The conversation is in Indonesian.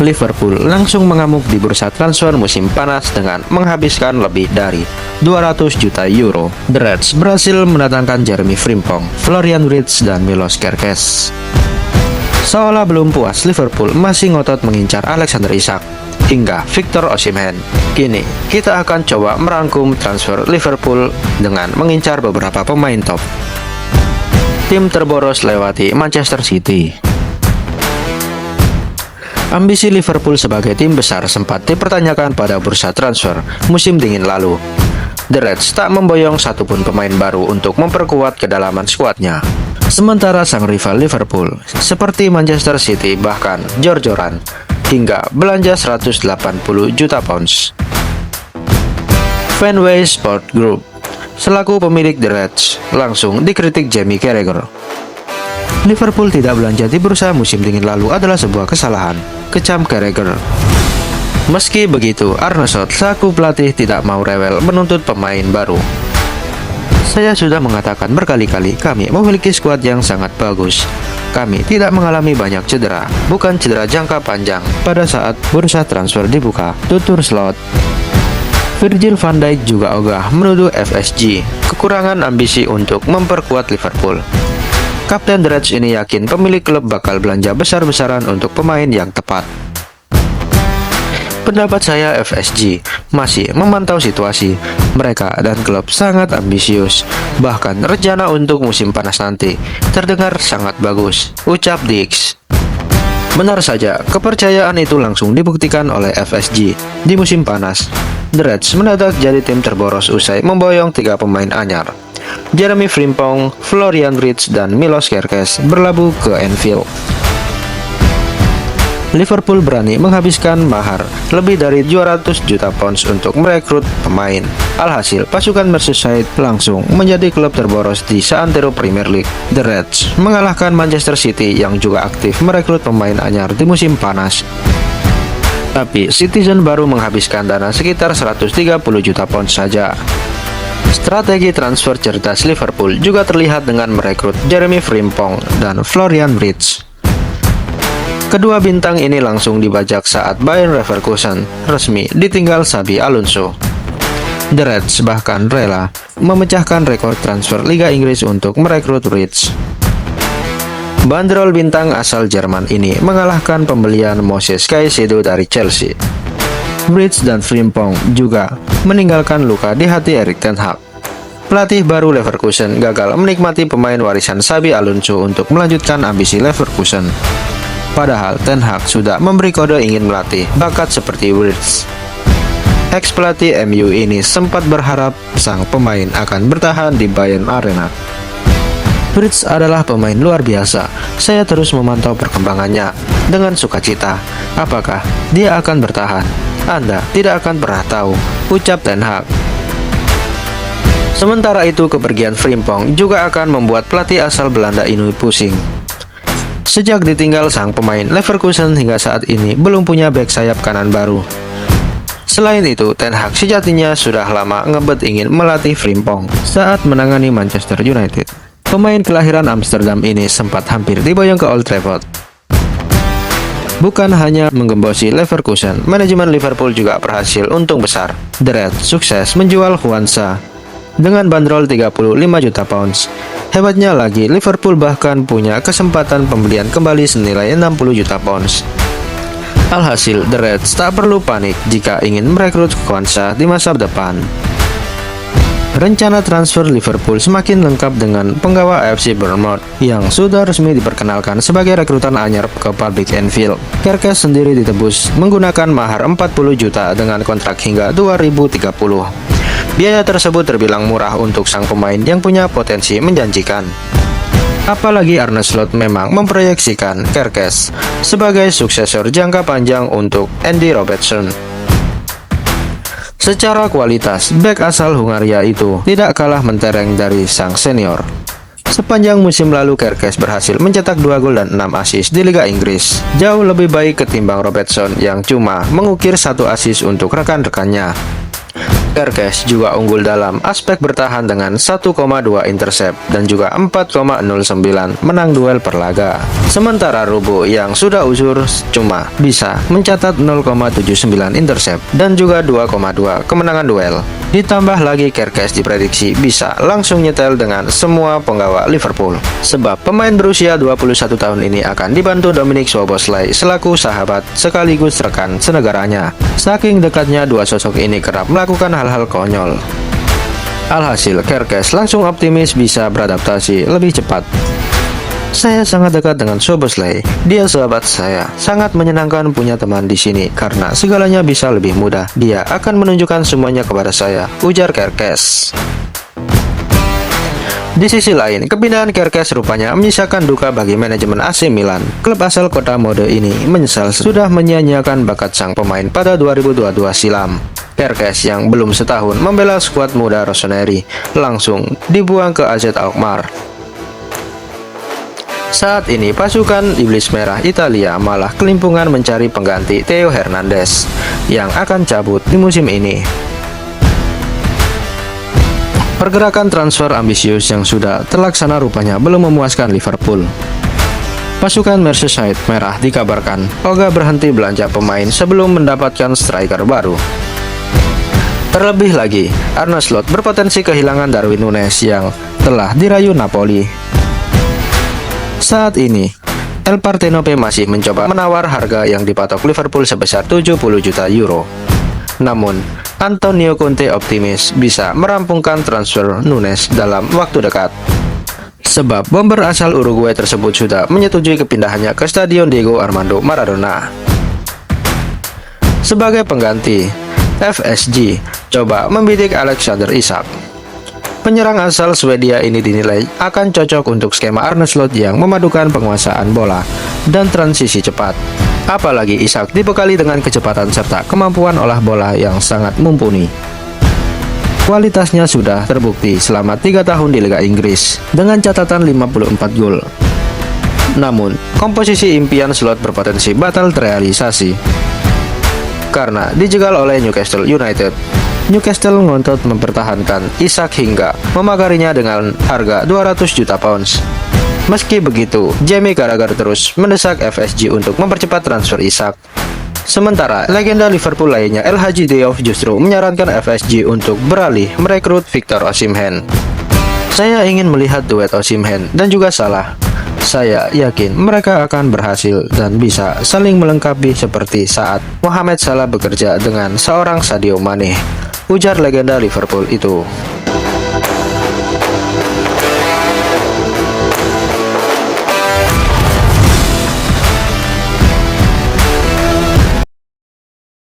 Liverpool langsung mengamuk di bursa transfer musim panas dengan menghabiskan lebih dari 200 juta euro. The Reds berhasil mendatangkan Jeremy Frimpong, Florian Wirtz, dan Milos Kerkez. Seolah belum puas, Liverpool masih ngotot mengincar Alexander Isak hingga Victor Osimhen. Kini kita akan coba merangkum transfer Liverpool dengan mengincar beberapa pemain top. Tim terboros lewati Manchester City. Ambisi Liverpool sebagai tim besar sempat dipertanyakan pada bursa transfer musim dingin lalu. The Reds tak memboyong satupun pemain baru untuk memperkuat kedalaman skuadnya. Sementara sang rival Liverpool, seperti Manchester City bahkan jor-joran, hingga belanja 180 juta pounds. Fenway Sport Group, selaku pemilik The Reds, langsung dikritik Jamie Carragher. Liverpool tidak belanja di bursa musim dingin lalu adalah sebuah kesalahan, kecam Carragher. Meski begitu, Arne Slot selaku pelatih tidak mau rewel menuntut pemain baru. Saya sudah mengatakan berkali-kali kami memiliki skuad yang sangat bagus. Kami tidak mengalami banyak cedera, bukan cedera jangka panjang pada saat bursa transfer dibuka, tutur Slot. Virgil van Dijk juga ogah menuduh FSG kekurangan ambisi untuk memperkuat Liverpool. Kapten The Reds ini yakin pemilik klub bakal belanja besar-besaran untuk pemain yang tepat. Pendapat saya FSG masih memantau situasi. Mereka dan klub sangat ambisius. Bahkan rencana untuk musim panas nanti terdengar sangat bagus, ucap Dix. Benar saja, kepercayaan itu langsung dibuktikan oleh FSG di musim panas. The Reds mendadak jadi tim terboros usai memboyong 3 pemain anyar. Jeremy Frimpong, Florian Wirtz, dan Milos Kerkez berlabuh ke Anfield. Liverpool berani menghabiskan mahar lebih dari 200 juta pounds untuk merekrut pemain. Alhasil, pasukan Merseyside langsung menjadi klub terboros di seantero Premier League. The Reds mengalahkan Manchester City yang juga aktif merekrut pemain anyar di musim panas. Tapi Citizen baru menghabiskan dana sekitar 130 juta pounds saja. Strategi transfer cerdas Liverpool juga terlihat dengan merekrut Jeremy Frimpong dan Florian Wirtz. Kedua bintang ini langsung dibajak saat Bayer Leverkusen resmi ditinggal Xabi Alonso. The Reds bahkan rela memecahkan rekor transfer Liga Inggris untuk merekrut Wirtz. Bandrol bintang asal Jerman ini mengalahkan pembelian Moses Caicedo dari Chelsea. Wirtz dan Frimpong juga meninggalkan luka di hati Erik ten Hag. Pelatih baru Leverkusen gagal menikmati pemain warisan Xabi Alonso untuk melanjutkan ambisi Leverkusen. Padahal Ten Hag sudah memberi kode ingin melatih bakat seperti Wirtz. Ex-pelatih MU ini sempat berharap sang pemain akan bertahan di Bayern Arena. Wirtz adalah pemain luar biasa. Saya terus memantau perkembangannya dengan sukacita. Apakah dia akan bertahan? Anda tidak akan pernah tahu, ucap Ten Hag. Sementara itu, kepergian Frimpong juga akan membuat pelatih asal Belanda ini pusing. Sejak ditinggal sang pemain, Leverkusen hingga saat ini belum punya bek sayap kanan baru. Selain itu, Ten Hag sejatinya sudah lama ngebet ingin melatih Frimpong saat menangani Manchester United. Pemain kelahiran Amsterdam ini sempat hampir diboyong ke Old Trafford. Bukan hanya menggembosi Leverkusen, manajemen Liverpool juga berhasil untung besar. The Reds sukses menjual Juansa dengan bandrol 35 juta pounds. Hebatnya lagi, Liverpool bahkan punya kesempatan pembelian kembali senilai 60 juta pounds. Alhasil, The Reds tak perlu panik jika ingin merekrut Juansa di masa depan. Rencana transfer Liverpool semakin lengkap dengan penggawa AFC Bournemouth yang sudah resmi diperkenalkan sebagai rekrutan anyar ke Public Anfield. Kerkez sendiri ditebus menggunakan mahar 40 juta dengan kontrak hingga 2030. Biaya tersebut terbilang murah untuk sang pemain yang punya potensi menjanjikan. Apalagi Arne Slot memang memproyeksikan Kerkez sebagai suksesor jangka panjang untuk Andy Robertson. Secara kualitas, bek asal Hungaria itu tidak kalah mentereng dari sang senior. Sepanjang musim lalu, Kerkez berhasil mencetak 2 gol dan 6 assist di Liga Inggris. Jauh lebih baik ketimbang Robertson yang cuma mengukir 1 assist untuk rekan-rekannya. Kerkez juga unggul dalam aspek bertahan dengan 1,2 intercept dan juga 4,09 menang duel per laga. Sementara Rubo yang sudah usur cuma bisa mencatat 0,79 intercept dan juga 2,2 kemenangan duel. Ditambah lagi Kerkez diprediksi bisa langsung nyetel dengan semua penggawa Liverpool. Sebab pemain berusia 21 tahun ini akan dibantu Dominic Szoboszlai selaku sahabat sekaligus rekan senegaranya. Saking dekatnya dua sosok ini kerap melakukan hal-hal konyol. Alhasil Kerkez langsung optimis bisa beradaptasi lebih cepat. Saya sangat dekat dengan Szoboszlai. Dia sahabat saya. Sangat menyenangkan punya teman di sini karena segalanya bisa lebih mudah. Dia akan menunjukkan semuanya kepada saya, ujar Kerkez. Di sisi lain, kepindahan Kerkez rupanya menyisakan duka bagi manajemen AC Milan. Klub asal kota mode ini menyesal sudah menyia-nyiakan bakat sang pemain pada 2022 silam. Kerkez yang belum setahun membela skuad muda Rossoneri langsung dibuang ke AZ Alkmaar. Saat ini pasukan Iblis Merah Italia malah kelimpungan mencari pengganti Theo Hernandez yang akan cabut di musim ini. Pergerakan transfer ambisius yang sudah terlaksana rupanya belum memuaskan Liverpool. Pasukan Merseyside Merah dikabarkan ogah berhenti belanja pemain sebelum mendapatkan striker baru. Terlebih lagi, Arne Slot berpotensi kehilangan Darwin Núñez yang telah dirayu Napoli. Saat ini, El Partenope masih mencoba menawar harga yang dipatok Liverpool sebesar 70 juta euro. Namun, Antonio Conte optimis bisa merampungkan transfer Núñez dalam waktu dekat. Sebab bomber asal Uruguay tersebut sudah menyetujui kepindahannya ke Stadion Diego Armando Maradona. Sebagai pengganti, FSG coba membidik Alexander Isak. Penyerang asal Swedia ini dinilai akan cocok untuk skema Arne Slot yang memadukan penguasaan bola dan transisi cepat. Apalagi Isak dibekali dengan kecepatan serta kemampuan olah bola yang sangat mumpuni. Kualitasnya sudah terbukti selama 3 tahun di Liga Inggris dengan catatan 54 gol. Namun, komposisi impian Slot berpotensi batal terrealisasi karena dijegal oleh Newcastle United. Newcastle ngotot mempertahankan Isak hingga memagarinya dengan harga 200 juta pounds. Meski begitu, Jamie Carragher terus mendesak FSG untuk mempercepat transfer Isak. Sementara, legenda Liverpool lainnya El Hadji Diouf justru menyarankan FSG untuk beralih merekrut Victor Osimhen. Saya ingin melihat duet Osimhen dan juga Salah. Saya yakin mereka akan berhasil dan bisa saling melengkapi seperti saat Mohamed Salah bekerja dengan seorang Sadio Mane, ujar legenda Liverpool itu.